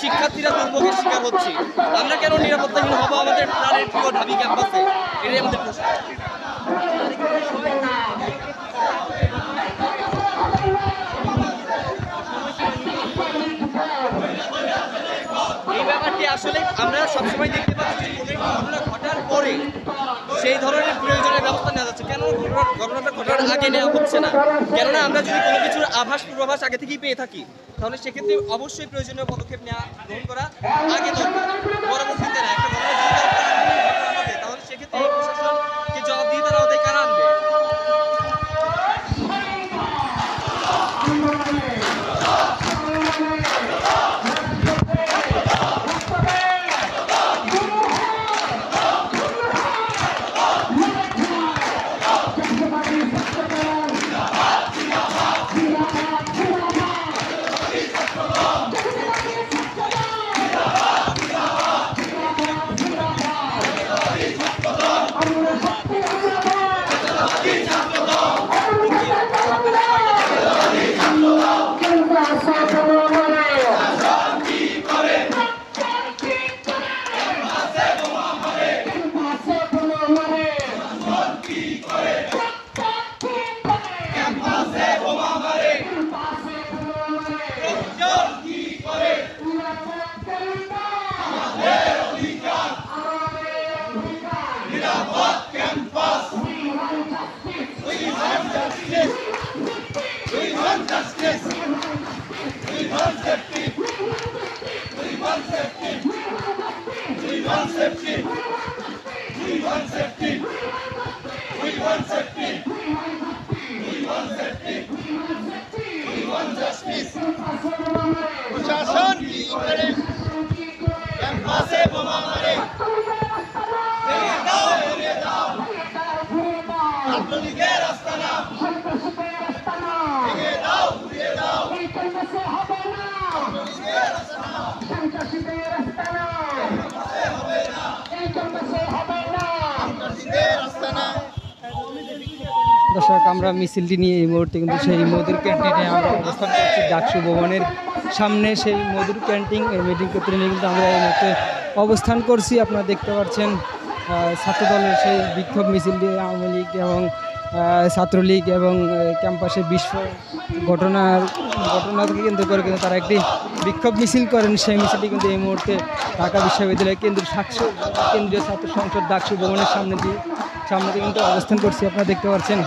শিক্ষার্থীরা দুর্ভোগের শিকার হচ্ছে, আমরা কেন নিরাপত্তাহীন হবো আমাদের প্রাণের প্রিয় ঢাবি ক্যাম্পাসে? এটাই আমাদের প্রশ্ন। এই ব্যাপারটি আসলে আমরা সবসময় দেখতে পাচ্ছি যে কোনো ঘটনা ঘটার পরে সেই ধরনের প্রয়োজনীয় ব্যবস্থা নেওয়া যাচ্ছে, কেন ঘটনাটা ঘটার আগে নেওয়া হচ্ছে না? কেননা আমরা যদি কোনো কিছুর পূর্বাভাস আগে থেকেই পেয়ে থাকি তাহলে সেক্ষেত্রে অবশ্যই প্রয়োজনীয় পদক্ষেপ গ্রহণ করা আগে দরকার, পরবর্তীতে না। একটা ঘটনা হবে তাহলে সেক্ষেত্রে এই প্রশাসনকে জবাবদিহিতার আওতায় কারা আনবে? প্রশাসন কি করে ক্যাম্পাসে বোমা মারে? ছাত্রলীগের আস্তানা ভেঙে দাও, উড়িয়ে দাও। দর্শক, আমরা মিছিলটি নিয়ে এই মুহূর্তে কিন্তু সেই মধুর ক্যান্টিনে আমরা অবস্থান করছি, ডাকসু ভবনের সামনে। সেই মধুর ক্যান্টিন এই মিটিং ক্ষেত্রে নিয়ে কিন্তু আমরা এই মুহূর্তে অবস্থান করছি। আপনারা দেখতে পাচ্ছেন ছাত্রদলের সেই বিক্ষোভ মিছিলটি আওয়ামী লীগ এবং ছাত্রলীগ এবং ক্যাম্পাসে ঘটনাকে কেন্দ্র করে কিন্তু তারা একটি বিক্ষোভ মিছিল করেন। সেই মিছিলটি কিন্তু এই মুহূর্তে ঢাকা বিশ্ববিদ্যালয় কেন্দ্রীয় ছাত্র সংসদ ডাকসু ভবনের সামনে দিয়ে কিন্তু অবস্থান করছি, আপনারা দেখতে পাচ্ছেন।